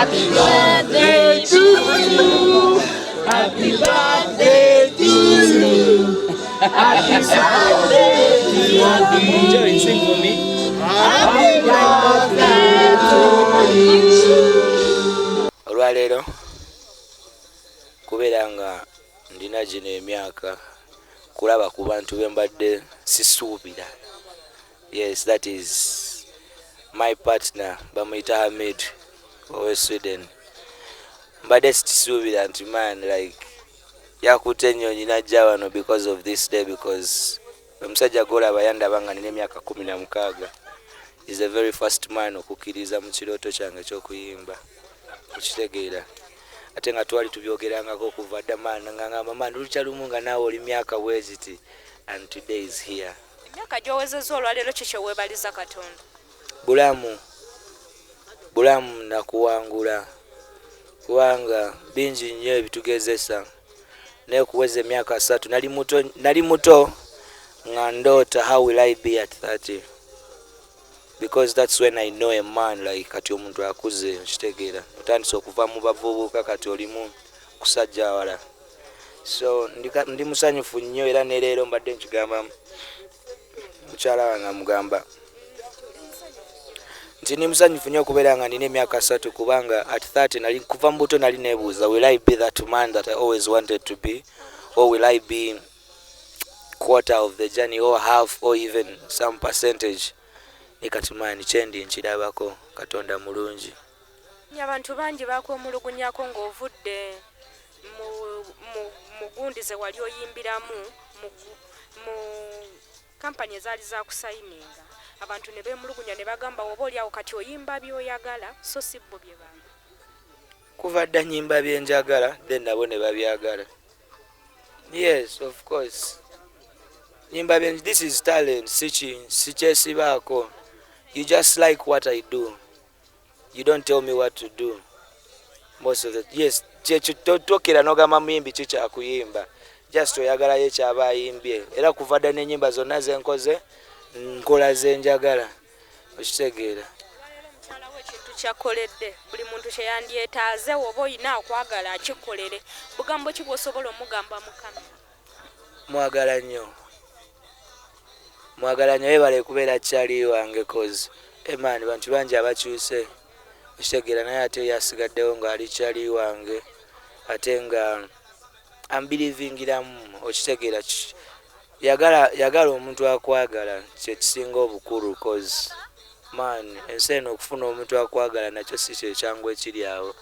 Happy birthday to you. Happy birthday to you. Happy birthday to you. Joey, sing for me. Happy birthday to you. Olwaleero kubeera nga ndina gino emyaka kulaba ku bantu be mbadde sisuubira. Yes, that is my partner bamuyita Hamid owe Sweden. Mbadde sikisuubira nti man like yakutte ennyonyi najja wano because of this day, because omusajja gw'olaba yandaba nga nina emyaka 16. Is the very first man okukkiriza mu kirooto kyange eky'okuyimba. Okitegeera ate nga twali tubyogerangako okuva dda maana nga ngamba man lucha lumu nga naawe oli myaka bweziti, and today is here. Emyaka gy'owezezza olwaleero kiki weebaliza Katonda? Bulamu nakuwangula kubanga bingi nnyo ebitugezesa. Naye kuweza emyaka 3 nali muto nga ndoota how will I be at 30, because that's when I know a man like kati omuntu akuze. Okitegeera otandise okuva mu bavubuka kati olimu kusajja wala. So ndi musanyufu nnyo era ne leero mbadde nkigamba mukyala wange amugamba nti ndi musanyufu nnyo okubeera nga nina emyaka 3 kubanga at 30 nali kuva mu buto nali neebuuza will I be that man that I always wanted to be, or will I be quarter of the journey or half or even some percentage. Ekatumani kyendi nkirabako Katonda mulungi. Abantu bangi bakwemulugunyako ng'ovudde mu gundi ze wali oyimbiramu mu kampani ezaali za kusayininga. Abantu ne beemulugunya ne bagamba oba oliawo kati oyimba by'oyagala so si bo bye bamba. Kuva dda nnyimba byenjagala then nabo ne babyagala. Yes, of course. Nyimba byen, this is talent, sikyesibaako. You just like what I do. You don't tell me what to do. Most of the yes, tokera nogamba muyimbi kikyakuyimba. Just oyagalayo ekyaba ayimbye. Era kuva dda n'ennyimba zonna ze nkoze nkola ze njagala. Okitegeera. Omukyala we ekintu ky'akoledde buli muntu kye yandyetaaze oba oyina okwagala akikolere. Bugambo ki bw'osobola omugamba mu kamera? Mwagala nnyo webale kubeera kyali wange cause man bantu bangi abakyuse. Okitegeera naye ate yasigaddewo ng'ali kyali wange ate nga ambirivingiramu. Okitegeera yagala omuntu akwagala kyekisinga obukulu cause man ensi eno okufuna omuntu akwagala nakyo si kyekyangu ekiri awo.